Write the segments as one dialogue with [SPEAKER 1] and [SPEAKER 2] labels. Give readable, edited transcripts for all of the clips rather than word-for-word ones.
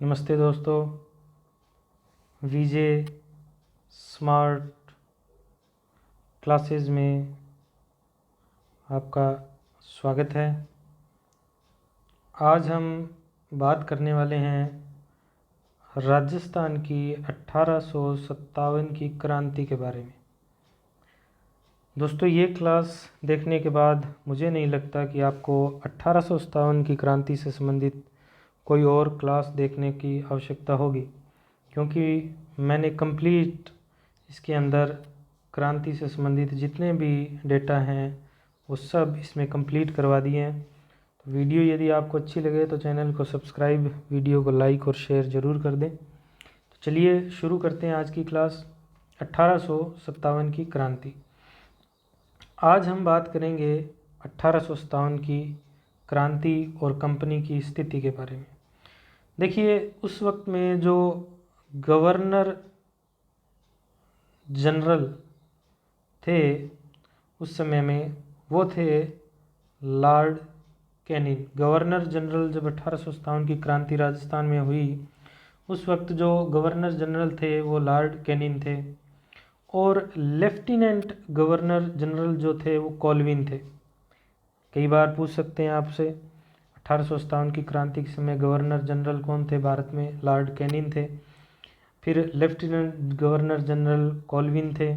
[SPEAKER 1] नमस्ते दोस्तों, वीजे smart classes में आपका स्वागत है। आज हम बात करने वाले हैं राजस्थान की 1857 की क्रांति के बारे में। दोस्तों, ये क्लास देखने के बाद मुझे नहीं लगता कि आपको 1857 की क्रांति से संबंधित कोई और क्लास देखने की आवश्यकता होगी, क्योंकि मैंने कंप्लीट इसके अंदर क्रांति से संबंधित जितने भी डेटा हैं वो सब इसमें कंप्लीट करवा दिए हैं। तो वीडियो यदि आपको अच्छी लगे तो चैनल को सब्सक्राइब, वीडियो को लाइक और शेयर ज़रूर कर दें। तो चलिए शुरू करते हैं आज की क्लास 1857 की क्रांति। आज हम बात करेंगे 1857 की क्रांति और कंपनी की स्थिति के बारे में। देखिए, उस वक्त में जो गवर्नर जनरल थे उस समय में वो थे लॉर्ड कैनिंग। गवर्नर जनरल जब 1857 की क्रांति राजस्थान में हुई उस वक्त जो गवर्नर जनरल थे वो लॉर्ड कैनिंग थे, और लेफ्टिनेंट गवर्नर जनरल जो थे वो कॉल्विन थे। कई बार पूछ सकते हैं आपसे 1857 की क्रांति के समय गवर्नर जनरल कौन थे भारत में? लॉर्ड कैनिंग थे। फिर लेफ्टिनेंट गवर्नर जनरल कॉल्विन थे,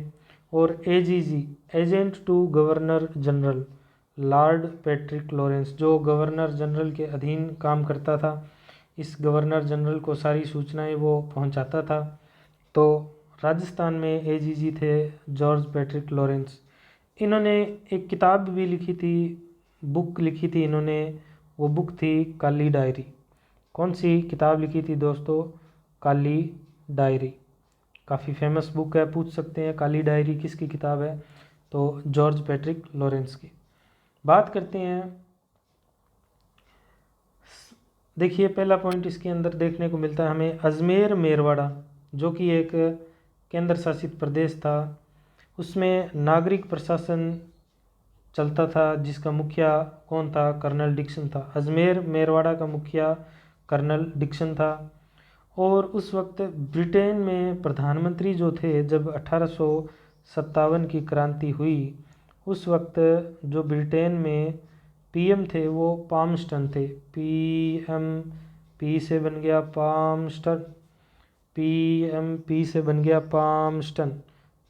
[SPEAKER 1] और AGG agent to governor general lord Patrick Lawrence, जो गवर्नर जनरल के अधीन काम करता था। इस गवर्नर जनरल को सारी सूचनाएं वो पहुंचाता था। तो राजस्थान में एजीजी थे जॉर्ज पैट्रिक लॉरेंस। इन्होंने एक किताब भी लिखी थी, बुक लिखी थी इन्होंने। वो बुक थी काली डायरी। कौन सी किताब लिखी थी दोस्तों? काली डायरी। काफ़ी फेमस बुक है। पूछ सकते हैं काली डायरी किसकी किताब है? तो जॉर्ज पैट्रिक लॉरेंस की। बात करते हैं। देखिए, पहला पॉइंट इसके अंदर देखने को मिलता है हमें अजमेर मेरवाड़ा, जो कि एक केंद्र शासित प्रदेश था। उसमें नागरिक प्रशासन चलता था, जिसका मुखिया कौन था? कर्नल डिक्सन था। अजमेर मेरवाड़ा का मुखिया कर्नल डिक्सन था। और उस वक्त ब्रिटेन में प्रधानमंत्री जो थे, जब 1857 की क्रांति हुई उस वक्त जो ब्रिटेन में पीएम थे वो पामस्टन थे। पीएम, पी से बन गया पामस्टन, पीएम पी से बन गया पामस्टन।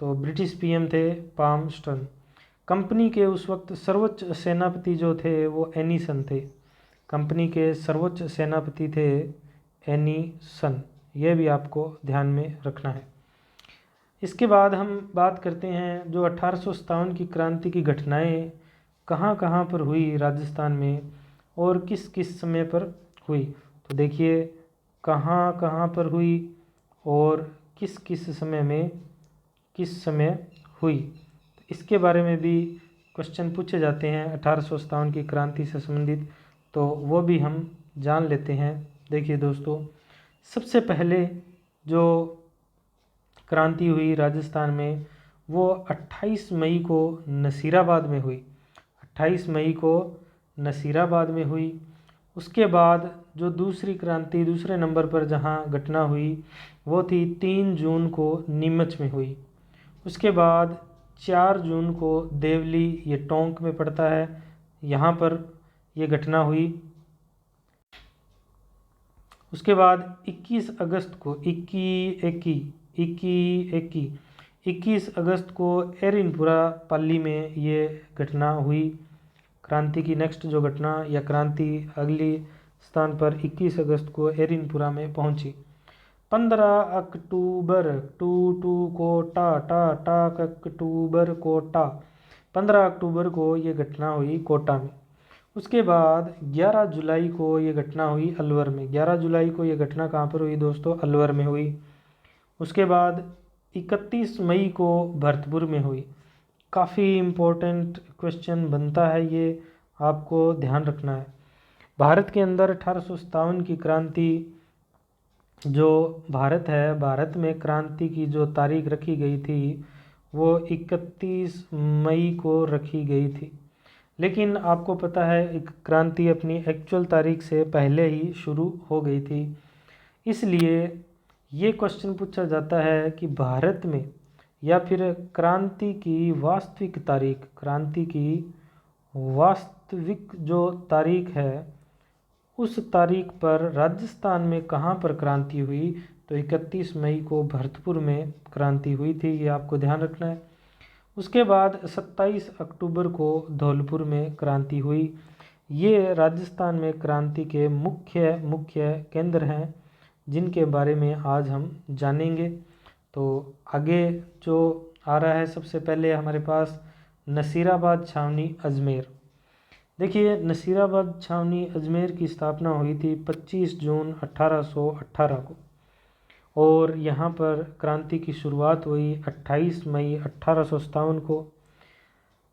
[SPEAKER 1] तो ब्रिटिश पीएम थे पामस्टन। कंपनी के उस वक्त सर्वोच्च सेनापति जो थे वो एनीसन थे। कंपनी के सर्वोच्च सेनापति थे एनीसन। यह भी आपको ध्यान में रखना है। इसके बाद हम बात करते हैं जो 1857 की क्रांति की घटनाएं कहाँ कहाँ पर हुई राजस्थान में और किस किस समय पर हुई। तो देखिए, कहाँ कहाँ पर हुई और किस किस समय में किस समय हुई, तो इसके बारे में भी क्वेश्चन पूछे जाते हैं 1857 की क्रांति से संबंधित। तो वो भी हम जान लेते हैं। देखिए दोस्तों, सबसे पहले जो क्रांति हुई राजस्थान में वो 28 मई को नसीराबाद में हुई। 28 मई को नसीराबाद में हुई। उसके बाद जो दूसरी क्रांति दूसरे नंबर पर जहां घटना हुई वो थी 3 जून को नीमच में हुई। उसके बाद 4 जून को देवली, ये टोंक में पड़ता है, यहाँ पर ये घटना हुई। उसके बाद 21 अगस्त को 21 अगस्त को एरिनपुरा पाली में ये घटना हुई। क्रांति की नेक्स्ट जो घटना या क्रांति अगली स्थान पर 21 अगस्त को एरिनपुरा में पहुंची। 15 अक्टूबर को अक्टूबर कोटा, 15 अक्टूबर को ये घटना हुई कोटा में। उसके बाद 11 जुलाई को ये घटना हुई अलवर में। 11 जुलाई को ये घटना कहाँ पर हुई दोस्तों? अलवर में हुई। उसके बाद 31 मई को भरतपुर में हुई। काफ़ी इम्पोर्टेंट क्वेश्चन बनता है, ये आपको ध्यान रखना है। भारत के अंदर 1857 की क्रांति जो भारत है, भारत में क्रांति की जो तारीख रखी गई थी वो 31 मई को रखी गई थी। लेकिन आपको पता है क्रांति अपनी एक्चुअल तारीख से पहले ही शुरू हो गई थी। इसलिए ये क्वेश्चन पूछा जाता है कि भारत में या फिर क्रांति की वास्तविक तारीख, क्रांति की वास्तविक जो तारीख है उस तारीख पर राजस्थान में कहाँ पर क्रांति हुई। तो 31 मई को भरतपुर में क्रांति हुई थी, ये आपको ध्यान रखना है। उसके बाद 27 अक्टूबर को धौलपुर में क्रांति हुई। ये राजस्थान में क्रांति के मुख्य केंद्र हैं जिनके बारे में आज हम जानेंगे। तो आगे जो आ रहा है, सबसे पहले हमारे पास नसीराबाद छावनी अजमेर। देखिए, नसीराबाद छावनी अजमेर की स्थापना हुई थी 25 जून 1818 को, और यहाँ पर क्रांति की शुरुआत हुई 28 मई 1857 को।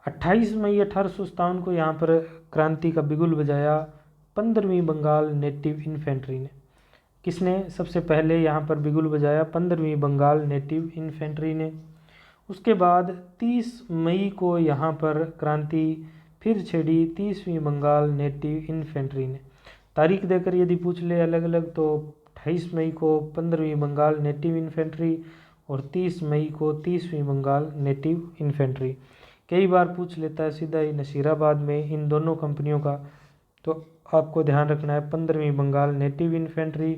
[SPEAKER 1] 28 मई 1857 को यहाँ पर क्रांति का बिगुल बजाया 15वीं बंगाल नेटिव इन्फेंट्री ने। किसने सबसे पहले यहाँ पर बिगुल बजाया? 15वीं बंगाल नेटिव इन्फेंट्री ने। उसके बाद 30 मई को यहाँ पर क्रांति फिर छेड़ी 30वीं बंगाल नेटिव इन्फेंट्री ने। तारीख देकर यदि पूछ ले अलग अलग तो 28 मई को 15वीं बंगाल नेटिव इन्फेंट्री और 30 मई को 30वीं बंगाल नेटिव इन्फेंट्री। कई बार पूछ लेता है सीधा ही नसीराबाद में इन दोनों कंपनियों का, तो आपको ध्यान रखना है 15वीं बंगाल नेटिव इन्फेंट्री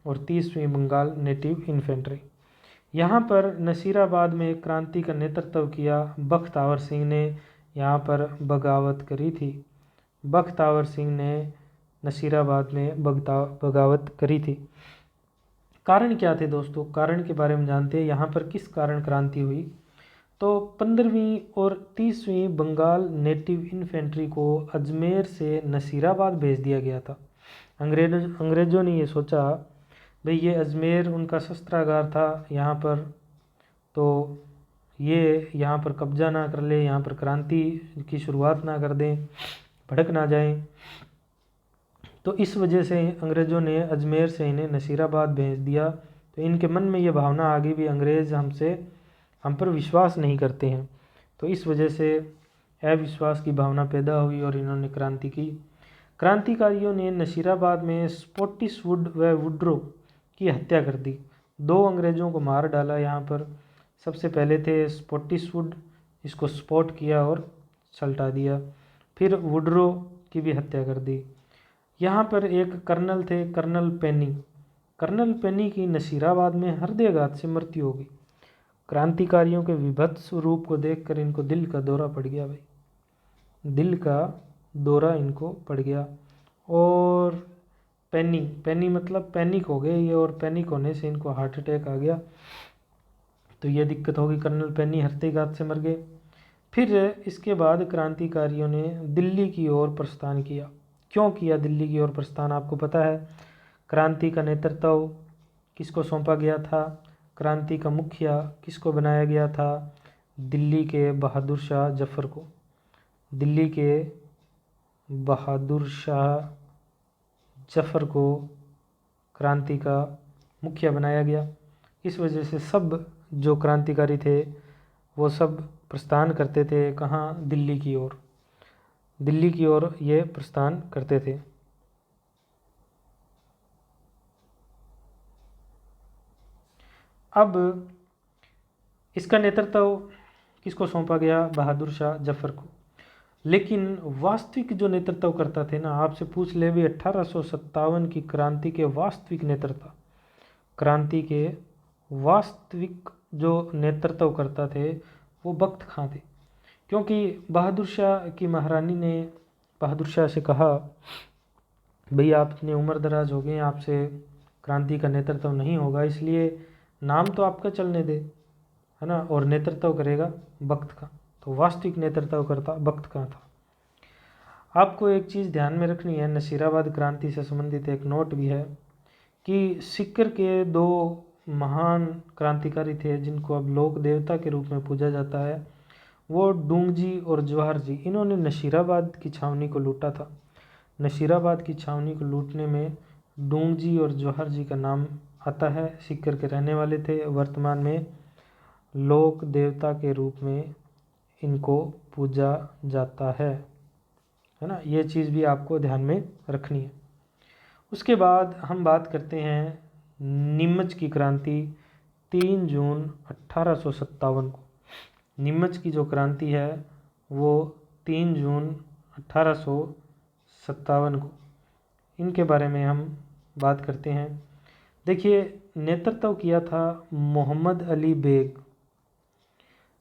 [SPEAKER 1] और 30वीं बंगाल नेटिव इन्फेंट्री। यहाँ पर नसीराबाद में क्रांति का नेतृत्व किया बख्तावर सिंह ने। यहाँ पर बगावत करी थी, बख्तावर सिंह ने नसीराबाद में बगावत करी थी। कारण क्या थे दोस्तों? कारण के बारे में जानते हैं। यहाँ पर किस कारण क्रांति हुई? तो 15वीं और 30वीं बंगाल नेटिव इन्फेंट्री को अजमेर से नसीराबाद भेज दिया गया था। अंग्रेज़ों ने ये सोचा भाई ये अजमेर उनका शस्त्रागार था यहाँ पर, तो ये यहाँ पर कब्जा ना कर ले, यहाँ पर क्रांति की शुरुआत ना कर दें, भड़क ना जाएं। तो इस वजह से अंग्रेज़ों ने अजमेर से इन्हें नसीराबाद भेज दिया। तो इनके मन में ये भावना आ गई भी अंग्रेज़ हम पर विश्वास नहीं करते हैं, तो इस वजह से अविश्वास की भावना पैदा हुई और इन्होंने क्रांति की। क्रांतिकारियों ने नसीराबाद में स्पॉटिसवुड व वुड्रो की हत्या कर दी। 2 अंग्रेज़ों को मार डाला यहाँ पर। सबसे पहले थे स्पॉटिसवुड, इसको स्पॉट किया और सल्टा दिया। फिर वुड्रो की भी हत्या कर दी। यहाँ पर एक कर्नल थे, कर्नल पेनी की नसीराबाद में हृदयघात से मृत्यु हो गई। क्रांतिकारियों के विभत्स रूप को देखकर इनको दिल का दौरा पड़ गया भाई, दिल का दौरा इनको पड़ गया। और पेनी मतलब पैनिक हो गए ये, और पैनिक होने से इनको हार्ट अटैक आ गया। तो ये दिक्कत होगी, कर्नल पेनी हृदयघात से मर गए। फिर इसके बाद क्रांतिकारियों ने दिल्ली की ओर प्रस्थान किया। क्यों किया दिल्ली की ओर प्रस्थान? आपको पता है क्रांति का नेतृत्व किसको सौंपा गया था? क्रांति का मुखिया किसको बनाया गया था? दिल्ली के बहादुर शाह जफर को। दिल्ली के बहादुर शाह जफर को क्रांति का मुखिया बनाया गया। इस वजह से सब जो क्रांतिकारी थे वो सब प्रस्थान करते थे कहाँ? दिल्ली की ओर। दिल्ली की ओर ये प्रस्थान करते थे। अब इसका नेतृत्व किसको सौंपा गया? बहादुर शाह जफर को। लेकिन वास्तविक जो नेतृत्व करता थे ना, आपसे पूछ ले भी 1857 की क्रांति के वास्तविक नेतृत्व, क्रांति के वास्तविक जो नेतृत्व करता थे वो बख्त खां थे। क्योंकि बहादुर शाह की महारानी ने बहादुर शाह से कहा भाई आप इतने उम्र दराज हो गए, आपसे क्रांति का नेतृत्व नहीं होगा, इसलिए नाम तो आपका चलने दे, है ना, और नेतृत्व करेगा बख्त खां। तो वास्तविक नेतृत्व करता बख्त खां था। आपको एक चीज़ ध्यान में रखनी है, नसीराबाद क्रांति से संबंधित एक नोट भी है कि सिक्कर के 2 महान क्रांतिकारी थे जिनको अब लोक देवता के रूप में पूजा जाता है, वो डूंगजी और जवाहर जी। इन्होंने नसीराबाद की छावनी को लूटा था। नसीराबाद की छावनी को लूटने में डूंगजी और जवाहर जी का नाम आता है। सिक्कर के रहने वाले थे, वर्तमान में लोक देवता के रूप में इनको पूजा जाता है ना। ये चीज़ भी आपको ध्यान में रखनी है। उसके बाद हम बात करते हैं नीमच की क्रांति 3 जून 1857 को। नीमच की जो क्रांति है वो 3 जून 1857 को, इनके बारे में हम बात करते हैं। देखिए, नेतृत्व किया था मोहम्मद अली बेग।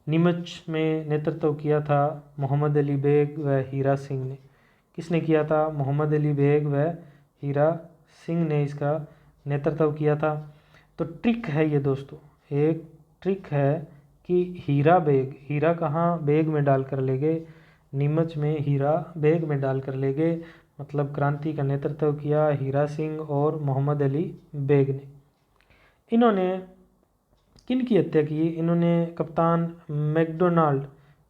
[SPEAKER 1] नीमच में नेतृत्व किया था मोहम्मद अली बेग व हीरा सिंह ने। किसने किया था? मोहम्मद अली बेग व हीरा सिंह ने इसका नेतृत्व किया था। तो ट्रिक है ये दोस्तों, एक ट्रिक है कि हीरा कहाँ बेग में डालकर ले गए, नीमच में हीरा बेग में डालकर ले गए, मतलब क्रांति का नेतृत्व किया हीरा सिंह और मोहम्मद अली बेग ने। इन्होंने किन की हत्या की? इन्होंने कप्तान मैकडोनाल्ड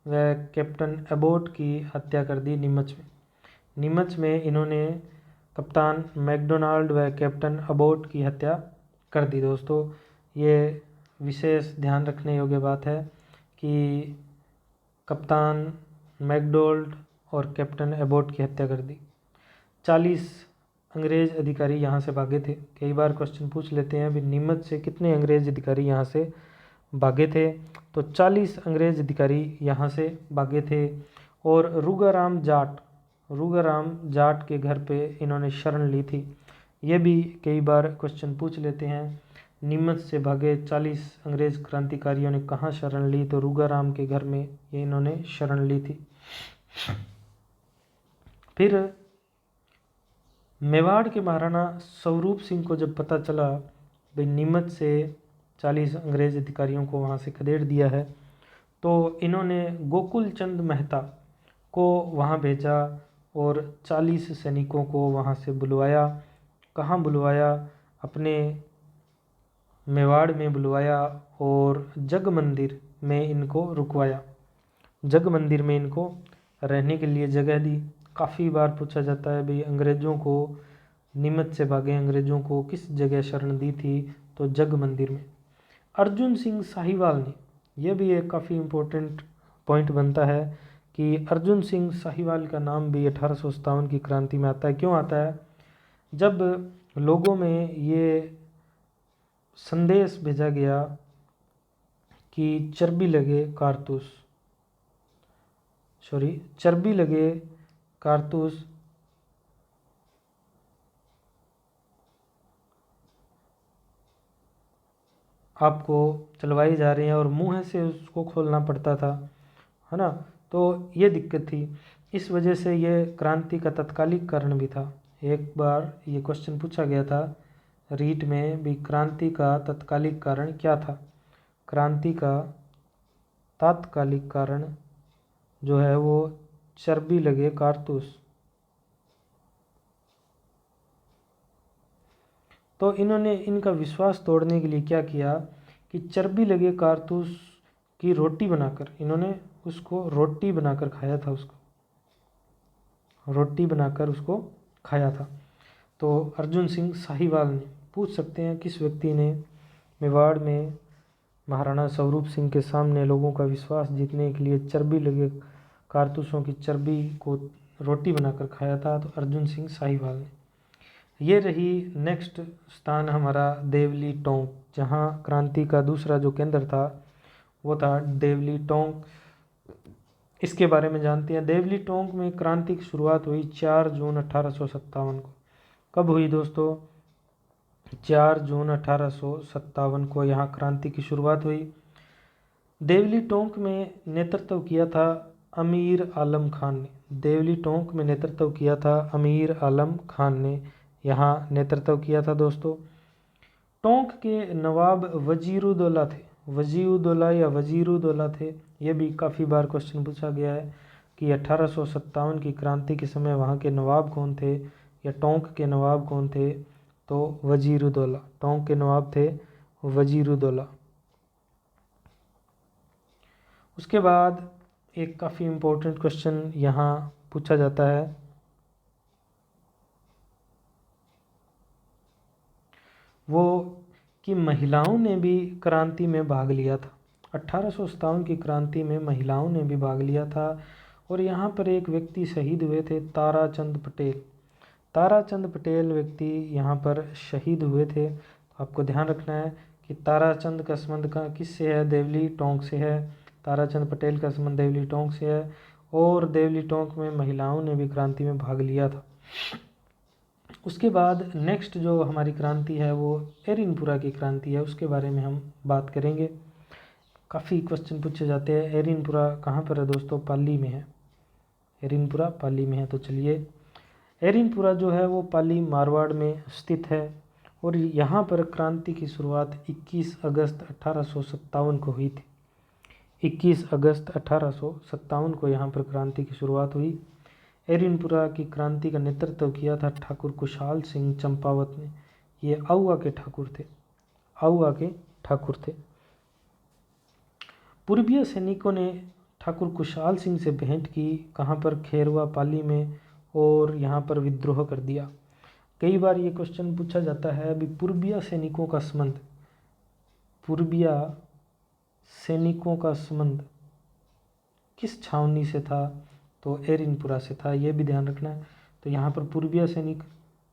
[SPEAKER 1] व कैप्टन एबोट की हत्या कर दी नीमच में। नीमच में इन्होंने कप्तान मैकडोनाल्ड व कैप्टन एबोट की हत्या कर दी। दोस्तों, ये विशेष ध्यान रखने योग्य बात है कि कप्तान मैकडोनाल्ड और कैप्टन एबोट की हत्या कर दी। 40 अंग्रेज अधिकारी यहाँ से भागे थे। कई बार क्वेश्चन पूछ लेते हैं, अभी नीमच से कितने अंग्रेज अधिकारी यहाँ से भागे थे? तो 40 अंग्रेज अधिकारी यहाँ से भागे थे। और रूगाराम जाट के घर पे इन्होंने शरण ली थी। ये भी कई बार क्वेश्चन पूछ लेते हैं, नीमच से भागे 40 अंग्रेज क्रांतिकारियों ने कहाँ शरण ली? तो रूगाराम के घर में ये इन्होंने शरण ली थी। फिर मेवाड़ के महाराणा स्वरूप सिंह को जब पता चला भाई नीमच से 40 अंग्रेज अधिकारियों को वहाँ से खदेड़ दिया है, तो इन्होंने गोकुल चंद मेहता को वहाँ भेजा और 40 सैनिकों को वहाँ से बुलवाया। कहाँ बुलवाया? अपने मेवाड़ में बुलवाया और जग मंदिर में इनको रुकवाया। जग मंदिर में इनको रहने के लिए जगह दी। काफ़ी बार पूछा जाता है भाई अंग्रेज़ों को, नीमच से भागे अंग्रेज़ों को किस जगह शरण दी थी? तो जग मंदिर में। अर्जुन सिंह साहिवाल ने, यह भी एक काफ़ी इम्पोर्टेंट पॉइंट बनता है कि अर्जुन सिंह साहिवाल का नाम भी 1857 की क्रांति में आता है। क्यों आता है? जब लोगों में ये संदेश भेजा गया कि चर्बी लगे कारतूस आपको चलवाई जा रही हैं और मुंह से उसको खोलना पड़ता था, है ना? तो ये दिक्कत थी। इस वजह से ये क्रांति का तत्कालिक कारण भी था। एक बार ये क्वेश्चन पूछा गया था रीट में भी, क्रांति का तत्कालिक कारण क्या था? क्रांति का तात्कालिक कारण जो है वो चर्बी लगे कारतूस। तो इन्होंने इनका विश्वास तोड़ने के लिए क्या किया कि चर्बी लगे कारतूस की रोटी बनाकर, इन्होंने उसको रोटी बनाकर खाया था, उसको खाया था। तो अर्जुन सिंह साहिवाल ने, पूछ सकते हैं किस व्यक्ति ने मेवाड़ में महाराणा स्वरूप सिंह के सामने लोगों का विश्वास जीतने के लिए चर्बी लगे कारतूसों की चर्बी को रोटी बनाकर खाया था? तो अर्जुन सिंह साहिवाल ने। ये रही नेक्स्ट स्थान हमारा देवली टोंक, जहाँ क्रांति का दूसरा जो केंद्र था वो था देवली टोंक। इसके बारे में जानते हैं। देवली टोंक में क्रांति की शुरुआत हुई 4 जून 1857 को। कब हुई दोस्तों? 4 जून 1857 को यहाँ क्रांति की शुरुआत हुई। देवली टोंक में नेतृत्व किया था अमीर आलम खान ने। देवली टोंक में नेतृत्व किया था अमीर आलम खान ने, यहाँ नेतृत्व किया था दोस्तों। टोंक के नवाब वजीरुद्दौला थे। वजीरुद्दौला या वजीरुद्दौला थे, ये भी काफ़ी बार क्वेश्चन पूछा गया है कि 1857 की क्रांति के समय वहाँ के नवाब कौन थे या टोंक के नवाब कौन थे? तो वजीरुद्दौला, टोंक के नवाब थे वजीरुद्दौला। उसके बाद एक काफ़ी इम्पोर्टेंट क्वेश्चन यहाँ पूछा जाता है, वो कि महिलाओं ने भी क्रांति में भाग लिया था। 1857 की क्रांति में महिलाओं ने भी भाग लिया था और यहाँ पर एक व्यक्ति शहीद हुए थे, ताराचंद पटेल। ताराचंद पटेल व्यक्ति यहाँ पर शहीद हुए थे। आपको ध्यान रखना है कि ताराचंद का संबंध का किससे है, देवली टोंक से है। ताराचंद पटेल का संबंध देवली टोंक से है और देवली टोंक में महिलाओं ने भी क्रांति में भाग लिया था। उसके बाद नेक्स्ट जो हमारी क्रांति है वो एरिनपुरा की क्रांति है, उसके बारे में हम बात करेंगे। काफ़ी क्वेश्चन पूछे जाते हैं। एरिनपुरा कहाँ पर है दोस्तों? पाली में है। एरिनपुरा पाली में है। तो चलिए, एरिनपुरा जो है वो पाली मारवाड़ में स्थित है और यहाँ पर क्रांति की शुरुआत 21 अगस्त 1857 को हुई थी। 21 अगस्त 1857 को यहाँ पर क्रांति की शुरुआत हुई। एरिनपुरा की क्रांति का नेतृत्व किया था ठाकुर कुशाल सिंह चंपावत ने। ये आउआ के ठाकुर थे, आउआ के ठाकुर थे। पूर्वीय सैनिकों ने ठाकुर कुशाल सिंह से भेंट की, कहाँ पर? खेरवा पाली में, और यहाँ पर विद्रोह कर दिया। कई बार ये क्वेश्चन पूछा जाता है अभी पूर्वीय सैनिकों का संबंध, पूर्वीय सैनिकों का संबंध किस छावनी से था? तो एरिनपुरा से था, ये भी ध्यान रखना है। तो यहाँ पर पूर्वीय सैनिक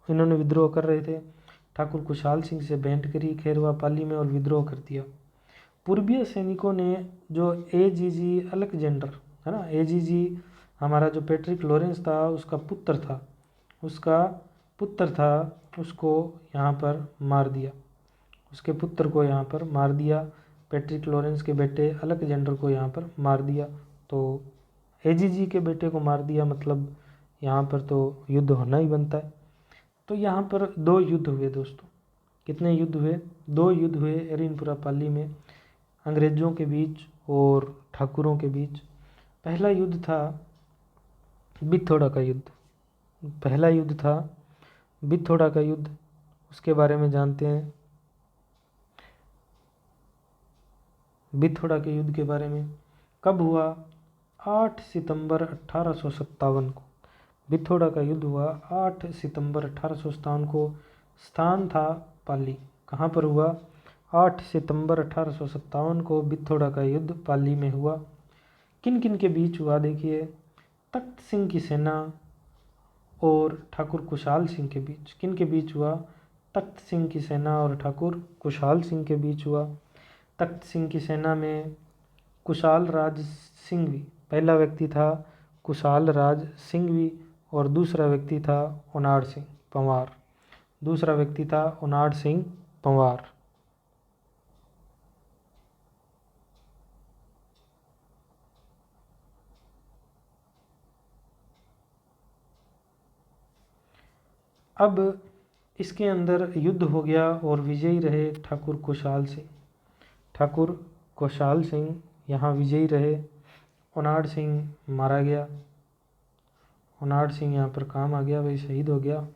[SPEAKER 1] इन्होंने विद्रोह कर रहे थे, ठाकुर कुशाल सिंह से भेंट करी खेरवा पाली में और विद्रोह कर दिया। पूर्वीय सैनिकों ने जो एजीजी अलेक्जेंडर है ना, एजीजी हमारा जो पैट्रिक लॉरेंस था उसका पुत्र था, उसको यहाँ पर मार दिया, उसके पुत्र को यहाँ पर मार दिया। पैट्रिक लॉरेंस के बेटे अलेक्जेंडर को यहाँ पर मार दिया। तो एजीजी के बेटे को मार दिया, मतलब यहाँ पर तो युद्ध होना ही बनता है। तो यहाँ पर 2 युद्ध हुए दोस्तों। कितने युद्ध हुए? 2 युद्ध हुए एरिनपुरा पाली में, अंग्रेज़ों के बीच और ठाकुरों के बीच। पहला युद्ध था बिथोड़ा का युद्ध, पहला युद्ध था बिथोड़ा का युद्ध, उसके बारे में जानते हैं। बिथोड़ा के युद्ध के बारे में कब हुआ? 8 सितंबर 1857 को बिथोड़ा का युद्ध हुआ। 8 सितंबर 1857 को। स्थान था पाली। कहाँ पर हुआ? 8 सितंबर 1857 को बिथोड़ा का युद्ध पाली में हुआ। किन किन के बीच हुआ? देखिए, तख्त सिंह की सेना और ठाकुर कुशाल सिंह के बीच। किन के बीच हुआ? तख्त सिंह की सेना और ठाकुर कुशाल सिंह के बीच हुआ। तख्त सिंह की सेना में कुशाल राज सिंघवी, पहला व्यक्ति था कुशाल राज सिंघवी और दूसरा व्यक्ति था ओनाड सिंह पंवार, दूसरा व्यक्ति था ओनाड सिंह पंवार। अब इसके अंदर युद्ध हो गया और विजयी रहे ठाकुर कुशाल सिंह। ठाकुर कुशाल सिंह यहाँ विजयी रहे। ओनाड सिंह मारा गया, ओनाड सिंह यहाँ पर काम आ गया, वही शहीद हो गया।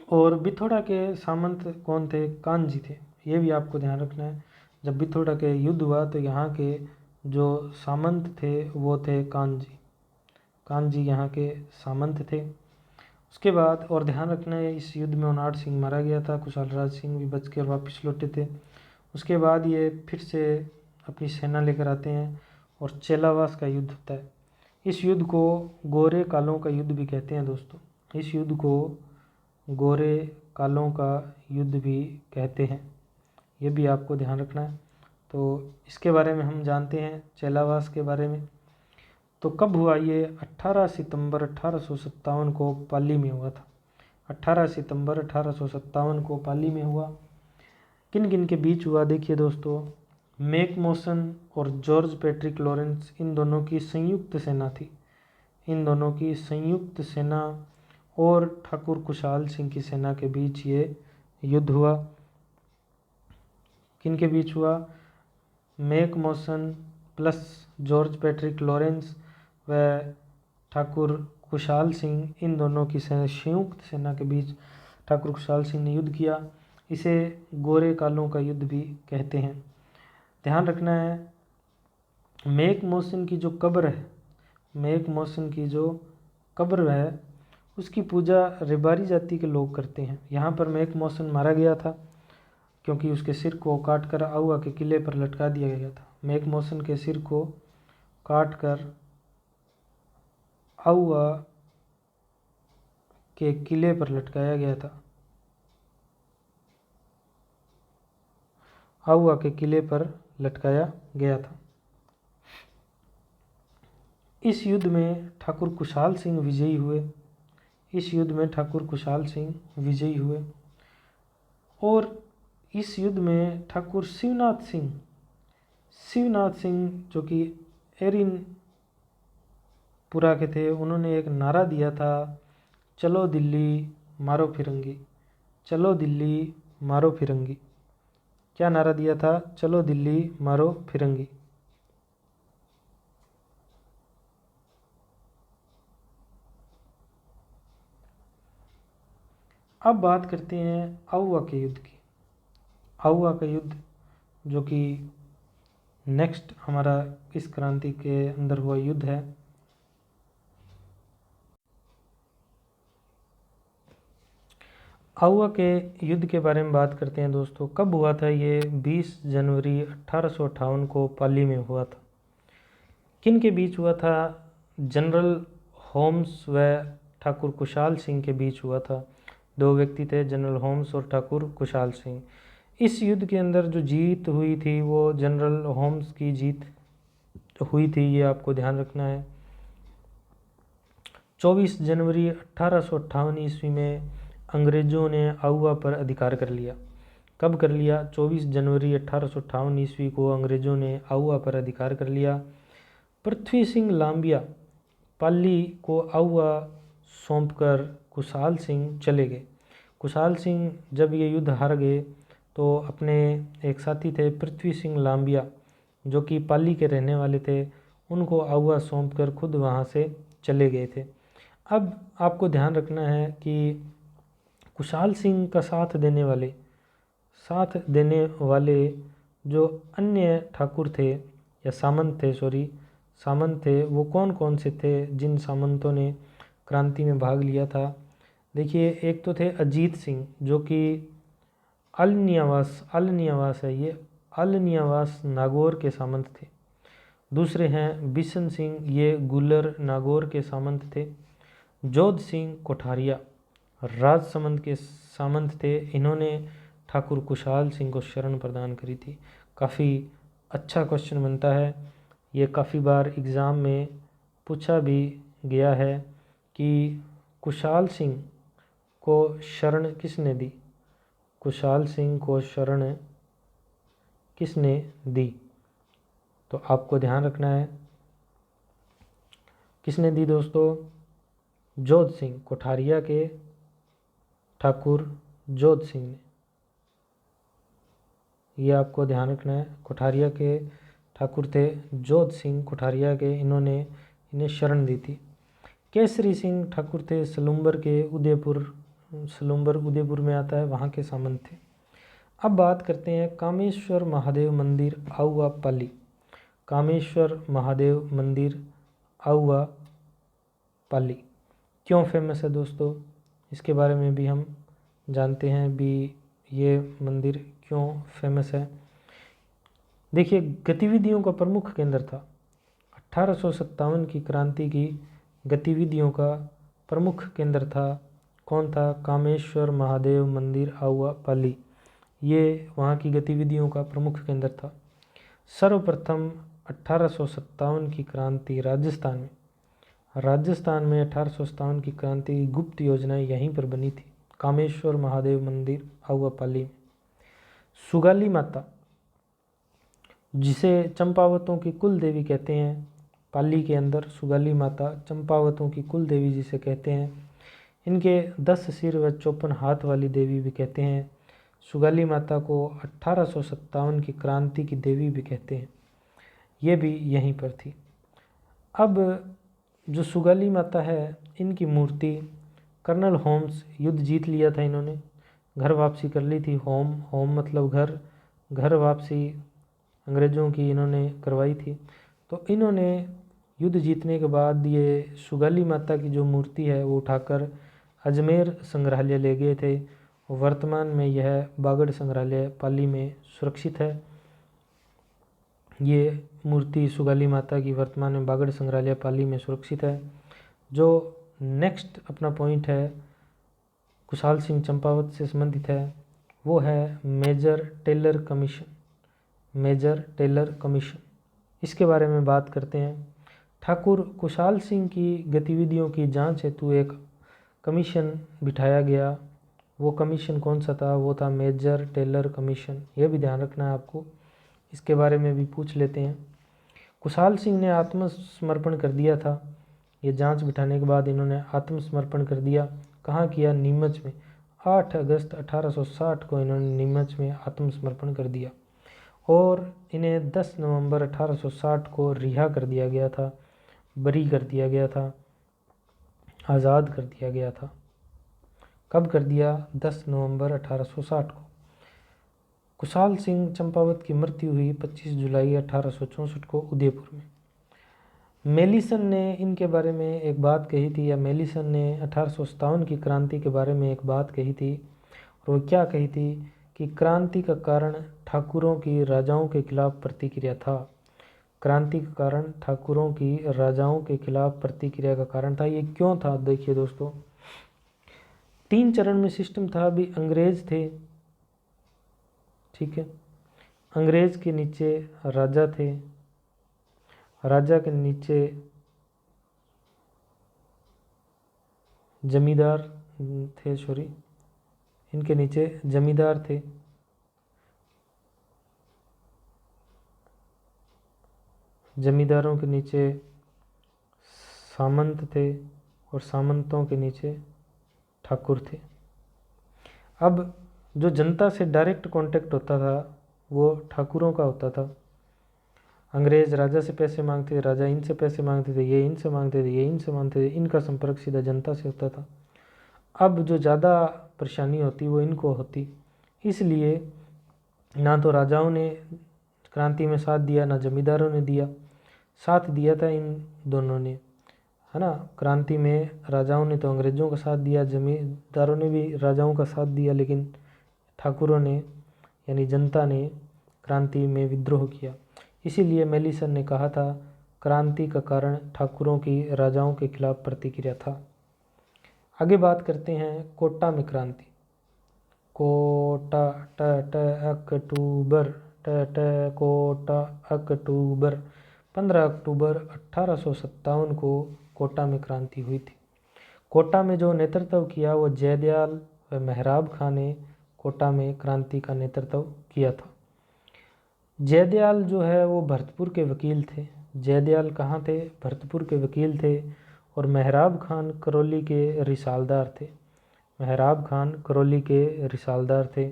[SPEAKER 1] और बिथोड़ा के सामंत कौन थे? कान्जी थे। ये भी आपको ध्यान रखना है। जब बिथोड़ा के युद्ध हुआ तो यहाँ के जो सामंत थे वो थे कान्जी, कान्जी यहाँ के सामंत थे। उसके बाद और ध्यान रखना है, इस युद्ध में ओनाड सिंह मारा गया था, कुशाल राज सिंह भी बच कर वापस लौटे थे। उसके बाद ये फिर से अपनी सेना लेकर आते हैं और चेलावास का युद्ध होता है। इस युद्ध को गोरे कालों का युद्ध भी कहते हैं दोस्तों। इस युद्ध को गोरे कालों का युद्ध भी कहते हैं, ये भी आपको ध्यान रखना है। तो इसके बारे में हम जानते हैं, चेलावास के बारे में। तो कब हुआ ये? 18 सितंबर 1857 को पाली में हुआ था। 18 सितंबर 1857 को पाली में हुआ। किन किन के बीच हुआ? देखिए दोस्तों, मैक मॉसन और जॉर्ज पैट्रिक लॉरेंस, इन दोनों की संयुक्त सेना थी, इन दोनों की संयुक्त सेना और ठाकुर कुशाल सिंह की सेना के बीच ये युद्ध हुआ। किन के बीच हुआ? Mac Mason plus George Patrick Lawrence व ठाकुर कुशाल सिंह, इन दोनों की संयुक्त सेना के बीच ठाकुर कुशाल सिंह ने युद्ध किया। इसे गोरे कालों का युद्ध भी कहते हैं। ध्यान रखना है, मैक मॉसन की जो कब्र है, मैक मॉसन की जो कब्र है उसकी पूजा रेबारी जाति के लोग करते हैं। यहाँ पर मैक मॉसन मारा गया था क्योंकि उसके सिर को काटकर आउआ के किले पर लटका दिया गया था। मैक मॉसन के सिर को काटकर आउआ के किले पर लटकाया गया था। आहुआ के किले पर लटकाया गया था। इस युद्ध में ठाकुर कुशाल सिंह विजयी हुए। इस युद्ध में ठाकुर कुशाल सिंह विजयी हुए और इस युद्ध में ठाकुर शिवनाथ सिंह जो कि एरिनपुरा के थे, उन्होंने एक नारा दिया था, चलो दिल्ली मारो फिरंगी। चलो दिल्ली मारो फिरंगी। क्या नारा दिया था? चलो दिल्ली मारो फिरंगी। अब बात करते हैं आहुआ के युद्ध की। आहुआ का युद्ध जो कि नेक्स्ट हमारा इस क्रांति के अंदर हुआ युद्ध है। आहुआ के युद्ध के बारे में बात करते हैं दोस्तों। कब हुआ था ये? 20 जनवरी 1858 को पाली में हुआ था। किन के बीच हुआ था? जनरल होम्स व ठाकुर कुशाल सिंह के बीच हुआ था। दो व्यक्ति थे, जनरल होम्स और ठाकुर कुशाल सिंह। इस युद्ध के अंदर जो जीत हुई थी वो जनरल होम्स की जीत हुई थी, ये आपको ध्यान रखना है। 24 जनवरी 1858 ईस्वी में अंग्रेज़ों ने आहुआ पर अधिकार कर लिया। कब कर लिया? 24 जनवरी 1858 ईस्वी को अंग्रेज़ों ने आहुआ पर अधिकार कर लिया। पृथ्वी सिंह लांबिया पाली को आहुआ सौंपकर कुशाल सिंह चले गए। कुशाल सिंह जब ये युद्ध हार गए तो अपने एक साथी थे पृथ्वी सिंह लांबिया, जो कि पाली के रहने वाले थे, उनको आहुआ सौंपकर खुद वहाँ से चले गए थे। अब आपको ध्यान रखना है कि कुशाल सिंह का साथ देने वाले जो अन्य ठाकुर थे या सामंत थे, वो कौन कौन से थे जिन सामंतों ने क्रांति में भाग लिया था? देखिए, एक तो थे अजीत सिंह जो कि अलनियावास है, ये अलनियावास नागौर के सामंत थे। दूसरे हैं बिशन सिंह, ये गुलर नागौर के सामंत थे। जोध सिंह कोठारिया राजसमंद के सामंत थे। इन्होंने ठाकुर कुशाल सिंह को शरण प्रदान करी थी। काफ़ी अच्छा क्वेश्चन बनता है, ये काफ़ी बार एग्ज़ाम में पूछा भी गया है कि कुशाल सिंह को शरण किसने दी? कुशाल सिंह को शरण किसने दी? तो आपको ध्यान रखना है, किसने दी दोस्तों? जोध सिंह, कोठारिया के ठाकुर जोध सिंह ने। ये आपको ध्यान रखना है, कोठारिया के ठाकुर थे जोध सिंह कोठारिया के, इन्हें शरण दी थी। केसरी सिंह ठाकुर थे सलूम्बर के, उदयपुर में आता है, वहाँ के सामंत थे। अब बात करते हैं कामेश्वर महादेव मंदिर आहुआ पाली। कामेश्वर महादेव मंदिर आहुआ पाली क्यों फेमस है दोस्तों? इसके बारे में भी हम जानते हैं भी, ये मंदिर क्यों फेमस है। देखिए, गतिविधियों का प्रमुख केंद्र था। 1857 की क्रांति की गतिविधियों का प्रमुख केंद्र था। कौन था? कामेश्वर महादेव मंदिर आहुआ पाली, ये वहाँ की गतिविधियों का प्रमुख केंद्र था। सर्वप्रथम 1857 की क्रांति राजस्थान में 1857 की क्रांति की गुप्त योजनाएं यहीं पर बनी थी, कामेश्वर महादेव मंदिर आहुआ पाली में। सुगाली माता, जिसे चंपावतों की कुल देवी कहते हैं, पाली के अंदर सुगाली माता चंपावतों की कुल देवी जिसे कहते हैं, इनके 10 सिर व 54 हाथ वाली देवी भी कहते हैं। सुगाली माता को 1857 की क्रांति की देवी भी कहते हैं, ये भी यहीं पर थी। अब जो सुगाली माता है, इनकी मूर्ति कर्नल होम्स, युद्ध जीत लिया था इन्होंने, घर वापसी कर ली थी। होम मतलब घर वापसी अंग्रेज़ों की इन्होंने करवाई थी। तो इन्होंने युद्ध जीतने के बाद ये सुगाली माता की जो मूर्ति है वो उठाकर अजमेर संग्रहालय ले गए थे। वर्तमान में यह बागड़ संग्रहालय पाली में सुरक्षित है। ये मूर्ति सुगाली माता की वर्तमान में बागड़ संग्रहालय पाली में सुरक्षित है। जो नेक्स्ट अपना पॉइंट है कुशाल सिंह चंपावत से संबंधित है, वो है major Taylor commission. Major Taylor commission, इसके बारे में बात करते हैं। ठाकुर कुशाल सिंह की गतिविधियों की जांच हेतु एक कमीशन बिठाया गया। वो कमीशन कौन सा था? वो था मेजर टेलर कमीशन। यह भी ध्यान रखना है आपको, इसके बारे में भी पूछ लेते हैं। कुशाल सिंह ने आत्मसमर्पण कर दिया था। ये जांच बिठाने के बाद इन्होंने आत्मसमर्पण कर दिया। कहाँ किया? नीमच में। 8 अगस्त 1860 को इन्होंने नीमच में आत्मसमर्पण कर दिया और इन्हें 10 नवंबर 1860 को रिहा कर दिया गया था, बरी कर दिया गया था, आज़ाद कर दिया गया था। कब कर दिया? 10 नवंबर 1860 को। कुशाल सिंह चंपावत की मृत्यु हुई 25 जुलाई 1864 को उदयपुर में। मेलिसन ने इनके बारे में एक बात कही थी, या मेलिसन ने 1857 की क्रांति के बारे में एक बात कही थी। और वो क्या कही थी कि क्रांति का कारण ठाकुरों की राजाओं के खिलाफ प्रतिक्रिया था। क्रांति का कारण ठाकुरों की राजाओं के खिलाफ प्रतिक्रिया का कारण था। ये क्यों था? देखिए दोस्तों, 3 चरण में सिस्टम था। अभी अंग्रेज थे, ठीक है, अंग्रेज के नीचे राजा थे, राजा के नीचे जमींदार थे, इनके नीचे जमींदार थे, जमींदारों के नीचे सामंत थे और सामंतों के नीचे ठाकुर थे। अब जो जनता से डायरेक्ट कांटेक्ट होता था वो ठाकुरों का होता था। अंग्रेज राजा से पैसे मांगते थे, राजा इनसे पैसे मांगते थे, ये इनसे मांगते थे, ये इनसे मांगते थे। इनका संपर्क सीधा जनता से होता था। अब जो ज़्यादा परेशानी होती वो इनको होती, इसलिए ना तो राजाओं ने क्रांति में साथ दिया, ना जमींदारों ने दिया। साथ दिया था इन दोनों ने, है ना। क्रांति में राजाओं ने तो अंग्रेज़ों का साथ दिया, जमींदारों ने भी राजाओं का साथ दिया, लेकिन ठाकुरों ने यानी जनता ने क्रांति में विद्रोह किया। इसीलिए मेलिसन ने कहा था क्रांति का कारण ठाकुरों की राजाओं के खिलाफ प्रतिक्रिया था। आगे बात करते हैं कोटा में क्रांति। कोटा अक्टूबर कोटा अक्टूबर 15 अक्टूबर 1857 को कोटा में क्रांति हुई थी। कोटा में जो नेतृत्व किया वो जयदयाल व मेहराब खां ने कोटा में क्रांति का नेतृत्व किया था। जयदयाल जो है वो भरतपुर के वकील थे। जयदयाल कहाँ थे? भरतपुर के वकील थे। और मेहराब खान करौली के रिसालदार थे। मेहराब खान करौली के रिसालदार थे।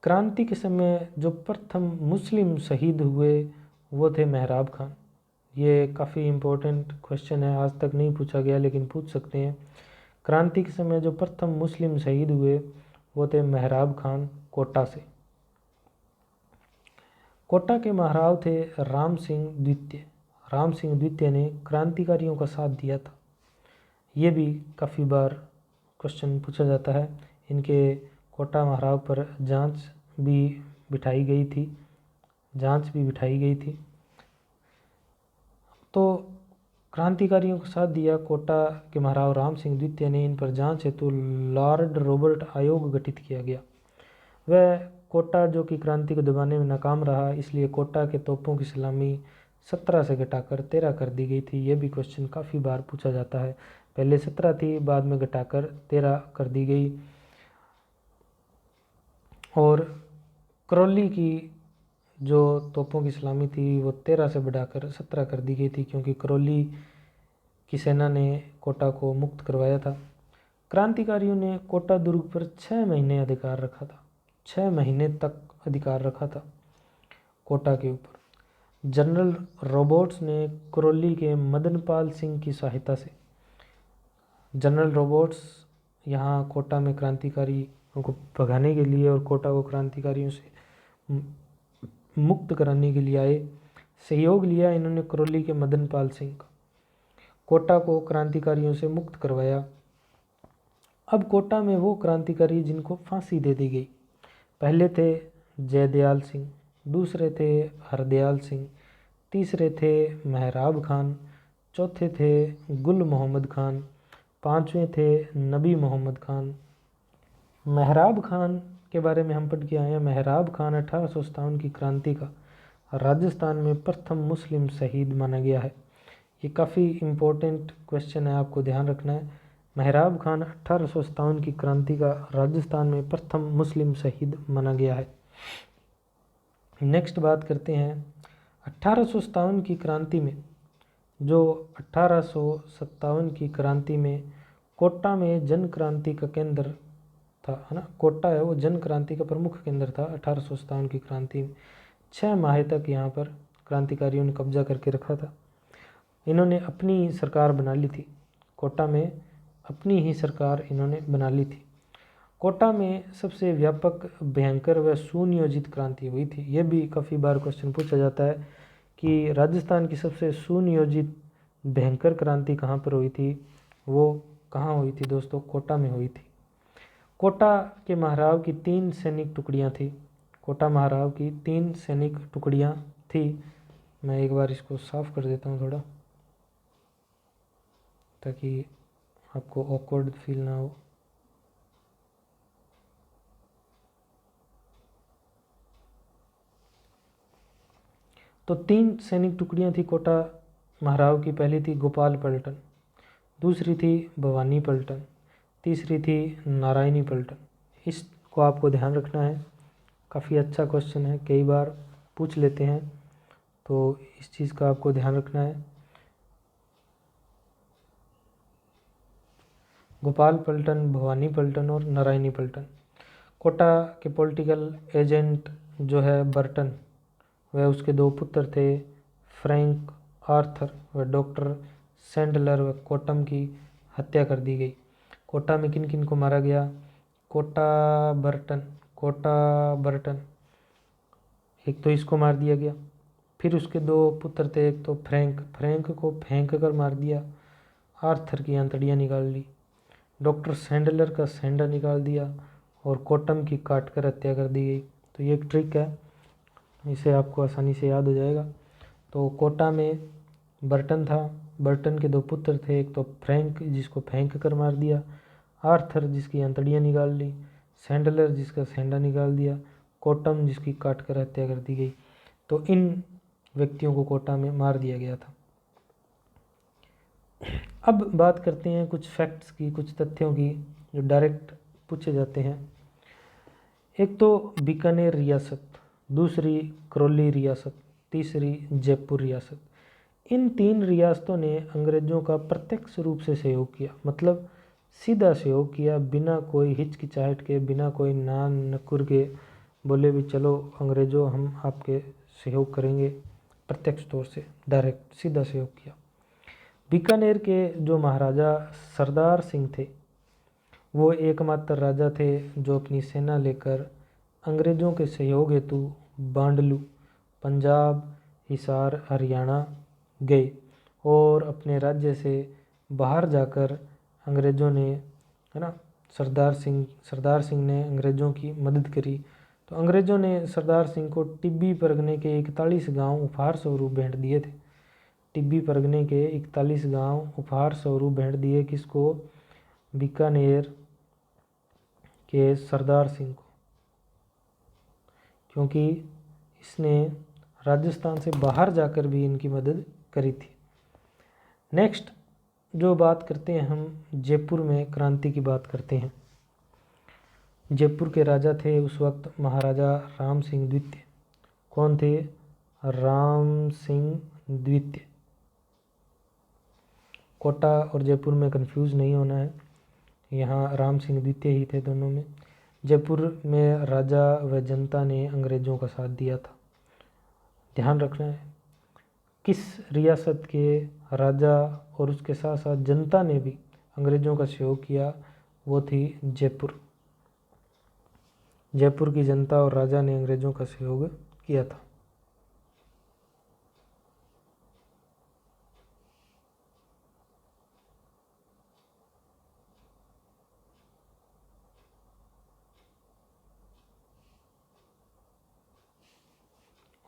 [SPEAKER 1] क्रांति के समय जो प्रथम मुस्लिम शहीद हुए वो थे मेहराब खान। ये काफ़ी इम्पोर्टेंट क्वेश्चन है, आज तक नहीं पूछा गया लेकिन पूछ सकते हैं। क्रांति के समय जो प्रथम मुस्लिम शहीद हुए वो थे मेहराब खान कोटा से। कोटा के महाराव थे राम सिंह द्वितीय। राम सिंह द्वितीय ने क्रांतिकारियों का साथ दिया था। ये भी काफ़ी बार क्वेश्चन पूछा जाता है। इनके कोटा महाराव पर जांच भी बिठाई गई थी। तो क्रांतिकारियों का साथ दिया कोटा के महाराव राम सिंह द्वितीय ने। इन पर जांच हेतु लॉर्ड रॉबर्ट आयोग गठित किया गया। वह कोटा जो कि क्रांति को दबाने में नाकाम रहा, इसलिए कोटा के तोपों की सलामी 17 से घटाकर 13 कर दी गई थी। यह भी क्वेश्चन काफ़ी बार पूछा जाता है। पहले 17 थी, बाद में घटाकर 13 कर दी गई। और करौली की जो तोपों की सलामी थी वो 13 से बढ़ाकर 17 कर दी गई थी, क्योंकि करौली की सेना ने कोटा को मुक्त करवाया था। क्रांतिकारियों ने कोटा दुर्ग पर 6 महीने अधिकार रखा था। 6 महीने तक अधिकार रखा था कोटा के ऊपर। जनरल रॉबर्ट्स ने करौली के मदनपाल सिंह की सहायता से, जनरल रॉबर्ट्स यहाँ कोटा में क्रांतिकारियों को भगाने के लिए और कोटा को क्रांतिकारियों से मुक्त कराने के लिए आए। सहयोग लिया इन्होंने करौली के मदनपाल सिंह का। कोटा को क्रांतिकारियों से मुक्त करवाया। अब कोटा में वो क्रांतिकारी जिनको फांसी दे दी गई, पहले थे जयदयाल सिंह, दूसरे थे हरदयाल सिंह, तीसरे थे मेहराब खान, चौथे थे गुल मोहम्मद खान, पांचवें थे नबी मोहम्मद खान। मेहराब खान के बारे में हम पढ़ के आए हैं। मेहराब खान 1857 की क्रांति का राजस्थान में प्रथम मुस्लिम शहीद माना गया है। ये काफ़ी इम्पोर्टेंट क्वेश्चन है, आपको ध्यान रखना है। मेहराब खान 1857 की क्रांति का राजस्थान में प्रथम मुस्लिम शहीद माना गया है। नेक्स्ट बात करते हैं 1857 की क्रांति में, जो 1857 की क्रांति में कोटा में जन क्रांति का केंद्र था, है ना। कोटा है वो जन क्रांति का प्रमुख केंद्र था 1857 की क्रांति में। 6 माह तक यहाँ पर क्रांतिकारियों ने कब्जा करके रखा था। इन्होंने अपनी सरकार बना ली थी, कोटा में अपनी ही सरकार इन्होंने बना ली थी। कोटा में सबसे व्यापक, भयंकर व सुनियोजित क्रांति हुई थी। ये भी काफ़ी बार क्वेश्चन पूछा जाता है कि राजस्थान की सबसे सुनियोजित भयंकर क्रांति कहाँ पर हुई थी। वो कहाँ हुई थी दोस्तों? कोटा में हुई थी। कोटा के महाराव की 3 सैनिक टुकड़ियाँ थी। कोटा महाराव की 3 सैनिक टुकड़ियाँ थी। मैं एक बार इसको साफ कर देता हूँ थोड़ा, ताकि आपको ऑकवर्ड फील ना हो। तो 3 सैनिक टुकड़ियाँ थी कोटा महाराव की। पहली थी गोपाल पलटन, दूसरी थी भवानी पलटन, तीसरी थी नारायणी पलटन। इसको आपको ध्यान रखना है, काफ़ी अच्छा क्वेश्चन है, कई बार पूछ लेते हैं, तो इस चीज़ का आपको ध्यान रखना है। गोपाल पलटन, भवानी पलटन और नारायणी पलटन। कोटा के पॉलिटिकल एजेंट जो है बर्टन, वह उसके 2 पुत्र थे, फ्रैंक आर्थर व डॉक्टर सैंडलर, व कोटम की हत्या कर दी गई। कोटा में किन किन को मारा गया? कोटा बर्टन, एक तो इसको मार दिया गया। फिर उसके 2 पुत्र थे, एक तो फ्रैंक को फेंक कर मार दिया, आर्थर की अंतड़ियाँ निकाल ली। डॉक्टर सैंडलर का सैंडा निकाल दिया और कोटम की काट कर हत्या कर दी गई। तो ये एक ट्रिक है, इसे आपको आसानी से याद हो जाएगा। तो कोटा में बर्टन था, बर्टन के 2 पुत्र थे, एक तो फ्रैंक जिसको फेंक कर मार दिया, आर्थर जिसकी अंतड़ियाँ निकाल ली, सैंडलर जिसका सैंडा निकाल दिया, कोटम जिसकी काट कर हत्या कर दी गई। तो इन व्यक्तियों को कोटा में मार दिया गया था। अब बात करते हैं कुछ फैक्ट्स की, कुछ तथ्यों की जो डायरेक्ट पूछे जाते हैं। एक तो बीकानेर रियासत, दूसरी करौली रियासत, तीसरी जयपुर रियासत। इन 3 रियासतों ने अंग्रेज़ों का प्रत्यक्ष रूप से सहयोग किया, मतलब सीधा सहयोग किया, बिना कोई हिचकिचाहट के, बिना कोई नान नकुर के, बोले भी चलो अंग्रेज़ों हम आपके सहयोग करेंगे। प्रत्यक्ष तौर से डायरेक्ट सीधा सहयोग किया। बीकानेर के जो महाराजा सरदार सिंह थे, वो एकमात्र राजा थे जो अपनी सेना लेकर अंग्रेज़ों के सहयोग हेतु बांडलू, पंजाब, हिसार, हरियाणा गए और अपने राज्य से बाहर जाकर अंग्रेज़ों ने, है ना, सरदार सिंह ने अंग्रेज़ों की मदद करी। तो अंग्रेज़ों ने सरदार सिंह को टिब्बी परगने के 41 गांव उपहार स्वरूप भेंट दिए थे। टिब्बी परगने के 41 गांव उपहार स्वरूप भेंट दिए किसको? बीकानेर के सरदार सिंह को, क्योंकि इसने राजस्थान से बाहर जाकर भी इनकी मदद करी थी। नेक्स्ट जो बात करते हैं हम, जयपुर में क्रांति की बात करते हैं। जयपुर के राजा थे उस वक्त महाराजा राम सिंह द्वितीय। कौन थे? राम सिंह द्वितीय। कोटा और जयपुर में कंफ्यूज नहीं होना है, यहाँ राम सिंह द्वितीय ही थे दोनों में। जयपुर में राजा व जनता ने अंग्रेज़ों का साथ दिया था। ध्यान रखना है, किस रियासत के राजा और उसके साथ साथ जनता ने भी अंग्रेज़ों का सहयोग किया, वो थी जयपुर। जयपुर की जनता और राजा ने अंग्रेज़ों का सहयोग किया था।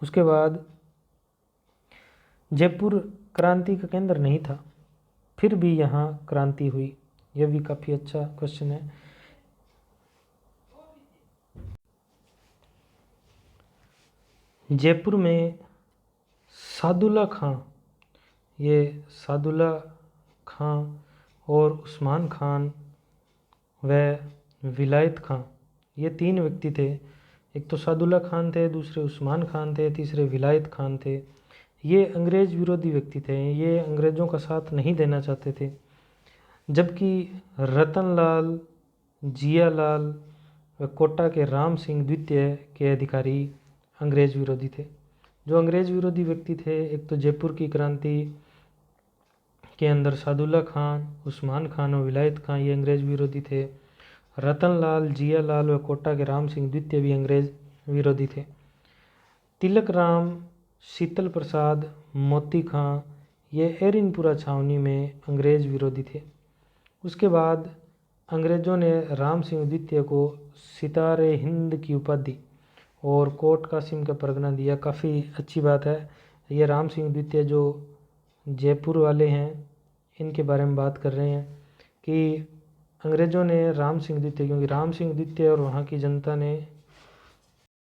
[SPEAKER 1] उसके बाद जयपुर क्रांति का केंद्र नहीं था, फिर भी यहाँ क्रांति हुई। यह भी काफ़ी अच्छा क्वेश्चन है। जयपुर में सादुल्ला खां, ये सादुल्ला खां और उस्मान खान व विलायत खां, ये 3 व्यक्ति थे। एक तो सादुल्ला खान थे, दूसरे उस्मान खान थे, तीसरे विलायत खान थे। ये अंग्रेज़ विरोधी व्यक्ति थे, ये अंग्रेज़ों का साथ नहीं देना चाहते थे। जबकि रतनलाल, जियालाल व कोटा के राम सिंह द्वितीय के अधिकारी अंग्रेज़ विरोधी थे। जो अंग्रेज़ विरोधी व्यक्ति थे, एक तो जयपुर की क्रांति के अंदर सादुल्ला खान, उस्मान खान और विलायत खान, ये अंग्रेज़ विरोधी थे। रतनलाल, जियालाल व कोटा के राम सिंह द्वितीय भी अंग्रेज़ विरोधी थे। तिलक राम, शीतल प्रसाद, मोती खां, ये एरिनपुरा छावनी में अंग्रेज़ विरोधी थे। उसके बाद अंग्रेज़ों ने राम सिंह द्वितीय को सितारे हिंद की उपाधि और कोट कासिम का परगना दिया। काफ़ी अच्छी बात है। ये राम सिंह द्वितीय जो जयपुर वाले हैं, इनके बारे में बात कर रहे हैं कि अंग्रेज़ों ने राम सिंह द्वितीय, क्योंकि राम सिंह द्वितीय और वहाँ की जनता ने